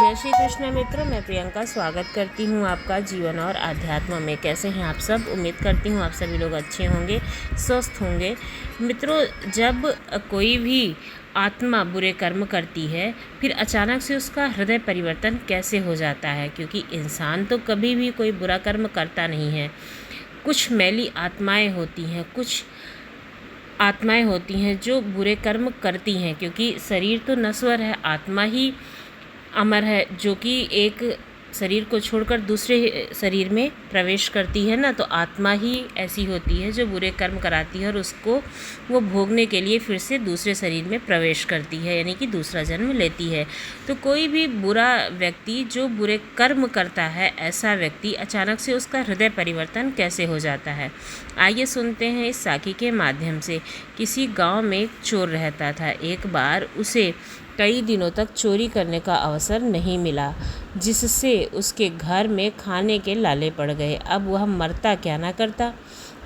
जय श्री कृष्ण मित्रों, मैं प्रियंका स्वागत करती हूँ आपका जीवन और आध्यात्म में। कैसे हैं आप सब? उम्मीद करती हूँ आप सभी लोग अच्छे होंगे, स्वस्थ होंगे। मित्रों, जब कोई भी आत्मा बुरे कर्म करती है, फिर अचानक से उसका हृदय परिवर्तन कैसे हो जाता है? क्योंकि इंसान तो कभी भी कोई बुरा कर्म करता नहीं है। कुछ मैली आत्माएं होती हैं, कुछ आत्माएं होती हैं जो बुरे कर्म करती हैं, क्योंकि शरीर तो नश्वर है, आत्मा ही अमर है, जो कि एक शरीर को छोड़कर दूसरे शरीर में प्रवेश करती है ना। तो आत्मा ही ऐसी होती है जो बुरे कर्म कराती है और उसको वो भोगने के लिए फिर से दूसरे शरीर में प्रवेश करती है, यानी कि दूसरा जन्म लेती है। तो कोई भी बुरा व्यक्ति जो बुरे कर्म करता है, ऐसा व्यक्ति अचानक से उसका हृदय परिवर्तन कैसे हो जाता है? आइए सुनते हैं इस साखी के माध्यम से। किसी गांव में एक चोर रहता था। एक बार उसे कई दिनों तक चोरी करने का अवसर नहीं मिला, जिससे उसके घर में खाने के लाले पड़ गए। अब वह मरता क्या ना करता।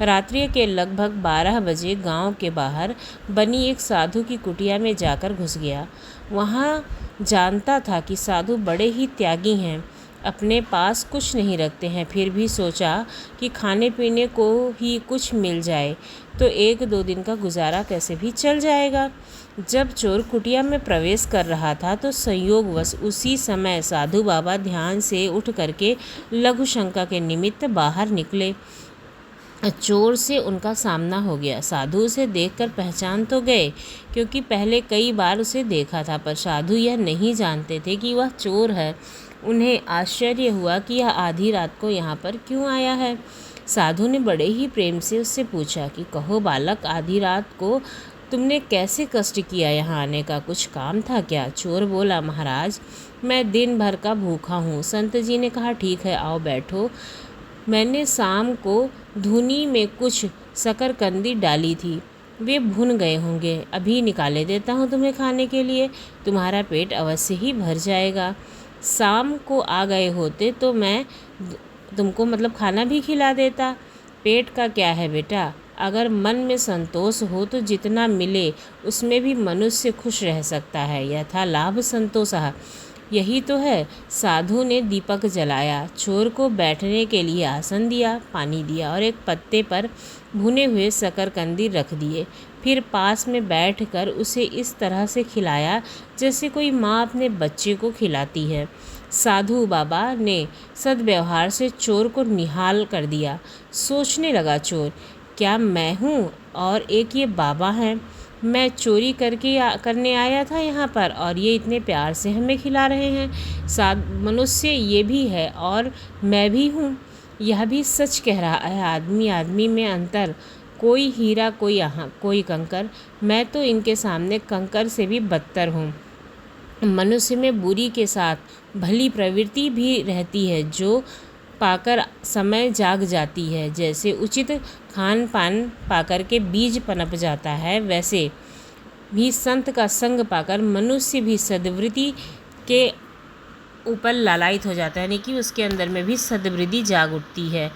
रात्रि के लगभग 12 बजे गांव के बाहर बनी एक साधु की कुटिया में जाकर घुस गया। वहां जानता था कि साधु बड़े ही त्यागी हैं, अपने पास कुछ नहीं रखते हैं, फिर भी सोचा कि खाने पीने को ही कुछ मिल जाए तो 1-2 दिन का गुजारा कैसे भी चल जाएगा। जब चोर कुटिया में प्रवेश कर रहा था तो संयोगवश उसी समय साधु बाबा ध्यान से उठ करके लघु शंका के निमित्त बाहर निकले। चोर से उनका सामना हो गया। साधु उसे देखकर पहचान तो गए, क्योंकि पहले कई बार उसे देखा था, पर साधु यह नहीं जानते थे कि वह चोर है। उन्हें आश्चर्य हुआ कि यह आधी रात को यहाँ पर क्यों आया है। साधु ने बड़े ही प्रेम से उससे पूछा कि कहो बालक, आधी रात को तुमने कैसे कष्ट किया? यहाँ आने का कुछ काम था क्या? चोर बोला, महाराज, मैं दिन भर का भूखा हूँ। संत जी ने कहा, ठीक है, आओ बैठो। मैंने शाम को धुनी में कुछ शकरकंदी डाली थी, वे भुन गए होंगे, अभी निकाले देता हूँ तुम्हें खाने के लिए, तुम्हारा पेट अवश्य ही भर जाएगा। शाम को आ गए होते तो मैं तुमको खाना भी खिला देता। पेट का क्या है बेटा, अगर मन में संतोष हो तो जितना मिले उसमें भी मनुष्य खुश रह सकता है। यथा लाभ संतोषः, यही तो है। साधु ने दीपक जलाया, चोर को बैठने के लिए आसन दिया, पानी दिया और एक पत्ते पर भुने हुए शकरकंदी रख दिए। फिर पास में बैठकर उसे इस तरह से खिलाया जैसे कोई माँ अपने बच्चे को खिलाती है। साधु बाबा ने सद्व्यवहार से चोर को निहाल कर दिया। सोचने लगा चोर, क्या मैं हूँ और एक ये बाबा हैं? मैं चोरी करने आया था यहाँ पर और ये इतने प्यार से हमें खिला रहे हैं। मनुष्य ये भी है और मैं भी हूँ। यह भी सच कह रहा है, आदमी आदमी में अंतर, कोई हीरा कोई कंकर। मैं तो इनके सामने कंकर से भी बदतर हूँ। मनुष्य में बुरी के साथ भली प्रवृत्ति भी रहती है, जो पाकर समय जाग जाती है। जैसे उचित खान पान पाकर के बीज पनप जाता है, वैसे भी संत का संग पाकर मनुष्य भी सद्वृत्ति के ऊपर लालायित हो जाता है, यानी कि उसके अंदर में भी सद्वृत्ति जाग उठती है।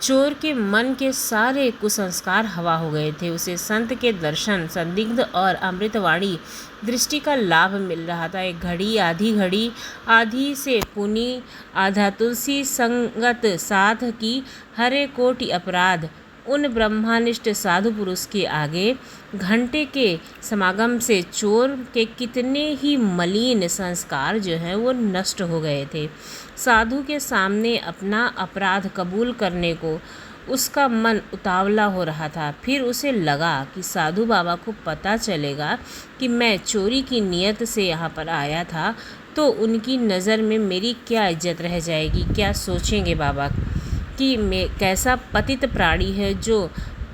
चोर के मन के सारे कुसंस्कार हवा हो गए थे। उसे संत के दर्शन, संदिग्ध और अमृतवाणी दृष्टि का लाभ मिल रहा था। एक घड़ी आधी से पुनी, आधा तुलसी संगत साध की हरे कोटि अपराध। उन ब्रह्मानिष्ठ साधु पुरुष के आगे घंटे के समागम से चोर के कितने ही मलिन संस्कार जो हैं वो नष्ट हो गए थे। साधु के सामने अपना अपराध कबूल करने को उसका मन उतावला हो रहा था। फिर उसे लगा कि साधु बाबा को पता चलेगा कि मैं चोरी की नीयत से यहाँ पर आया था, तो उनकी नज़र में मेरी क्या इज्जत रह जाएगी? क्या सोचेंगे बाबा कि मैं कैसा पतित प्राणी है जो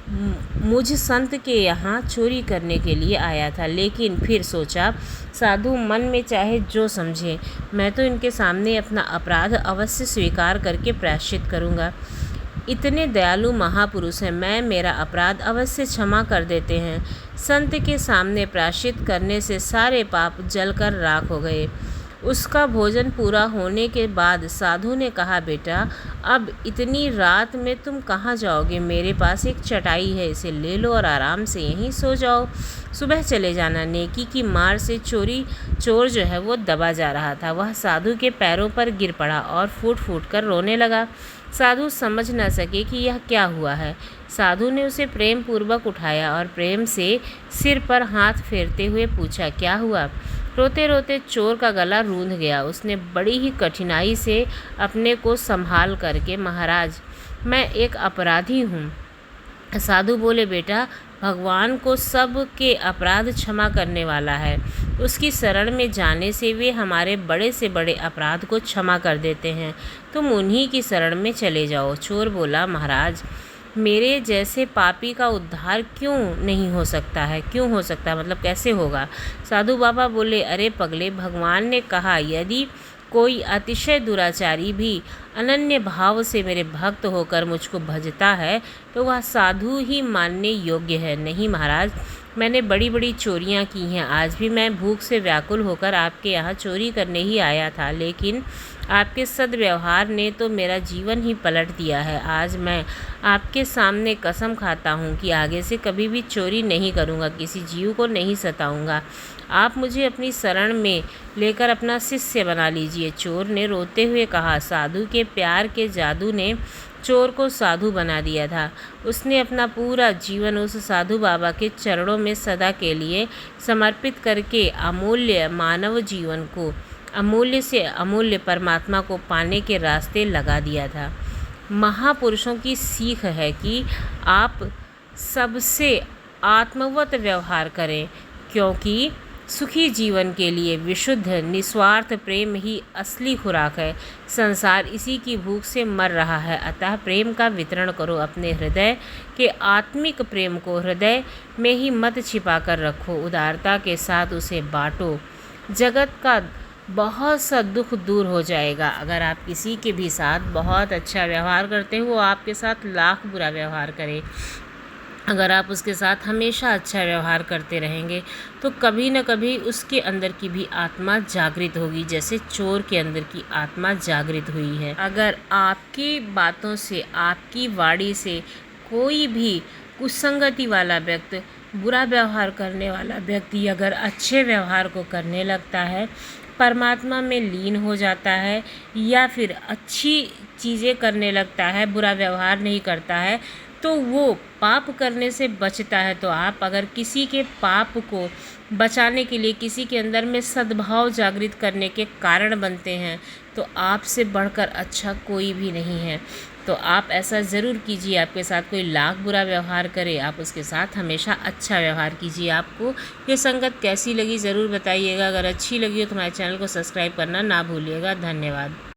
मुझ संत के यहाँ चोरी करने के लिए आया था। लेकिन फिर सोचा, साधु मन में चाहे जो समझे, मैं तो इनके सामने अपना अपराध अवश्य स्वीकार करके प्रायश्चित करूँगा। इतने दयालु महापुरुष हैं, मेरा अपराध अवश्य क्षमा कर देते हैं। संत के सामने प्रायश्चित करने से सारे पाप जलकर राख हो गए। उसका भोजन पूरा होने के बाद साधु ने कहा, बेटा अब इतनी रात में तुम कहाँ जाओगे? मेरे पास एक चटाई है, इसे ले लो और आराम से यहीं सो जाओ। सुबह चले जाना। नेकी की मार से चोर जो है वो दबा जा रहा था। वह साधु के पैरों पर गिर पड़ा और फूट फूट कर रोने लगा। साधु समझ न सके कि यह क्या हुआ है। साधु ने उसे प्रेम पूर्वक उठाया और प्रेम से सिर पर हाथ फेरते हुए पूछा, क्या हुआ? रोते रोते चोर का गला रूंध गया। उसने बड़ी ही कठिनाई से अपने को संभाल करके, महाराज मैं एक अपराधी हूँ। साधु बोले, बेटा भगवान को सब के अपराध क्षमा करने वाला है। उसकी शरण में जाने से वे हमारे बड़े से बड़े अपराध को क्षमा कर देते हैं। तुम उन्हीं की शरण में चले जाओ। चोर बोला, महाराज मेरे जैसे पापी का उद्धार क्यों नहीं हो सकता है? क्यों हो सकता है मतलब कैसे होगा? साधु बाबा बोले, अरे पगले, भगवान ने कहा यदि कोई अतिशय दुराचारी भी अनन्य भाव से मेरे भक्त होकर मुझको भजता है तो वह साधु ही मानने योग्य है। नहीं महाराज, मैंने बड़ी बड़ी चोरियां की हैं। आज भी मैं भूख से व्याकुल होकर आपके यहाँ चोरी करने ही आया था, लेकिन आपके सद्व्यवहार ने तो मेरा जीवन ही पलट दिया है। आज मैं आपके सामने कसम खाता हूँ कि आगे से कभी भी चोरी नहीं करूँगा, किसी जीव को नहीं सताऊँगा। आप मुझे अपनी शरण में लेकर अपना शिष्य बना लीजिए। चोर ने रोते हुए कहा। साधु के प्यार के जादू ने चोर को साधु बना दिया था। उसने अपना पूरा जीवन उस साधु बाबा के चरणों में सदा के लिए समर्पित करके अमूल्य मानव जीवन को, अमूल्य से अमूल्य परमात्मा को पाने के रास्ते लगा दिया था। महापुरुषों की सीख है कि आप सबसे आत्मवत व्यवहार करें, क्योंकि सुखी जीवन के लिए विशुद्ध निस्वार्थ प्रेम ही असली खुराक है। संसार इसी की भूख से मर रहा है। अतः प्रेम का वितरण करो। अपने हृदय के आत्मिक प्रेम को हृदय में ही मत छिपा कर रखो। उदारता के साथ उसे बांटो। जगत का बहुत सा दुख दूर हो जाएगा। अगर आप किसी के भी साथ बहुत अच्छा व्यवहार करते हो, वो आपके साथ लाख बुरा व्यवहार करे। अगर आप उसके साथ हमेशा अच्छा व्यवहार करते रहेंगे तो कभी न कभी उसके अंदर की भी आत्मा जागृत होगी, जैसे चोर के अंदर की आत्मा जागृत हुई है। अगर आपकी बातों से, आपकी वाणी से कोई भी कुसंगति वाला व्यक्ति, बुरा व्यवहार करने वाला व्यक्ति अगर अच्छे व्यवहार को करने लगता है, परमात्मा में लीन हो जाता है या फिर अच्छी चीज़ें करने लगता है, बुरा व्यवहार नहीं करता है, तो वो पाप करने से बचता है। तो आप अगर किसी के पाप को बचाने के लिए किसी के अंदर में सद्भाव जागृत करने के कारण बनते हैं तो आपसे बढ़कर अच्छा कोई भी नहीं है। तो आप ऐसा ज़रूर कीजिए। आपके साथ कोई लाख बुरा व्यवहार करे, आप उसके साथ हमेशा अच्छा व्यवहार कीजिए। आपको ये संगत कैसी लगी ज़रूर बताइएगा। अगर अच्छी लगी हो तो हमारे चैनल को सब्सक्राइब करना ना भूलिएगा। धन्यवाद।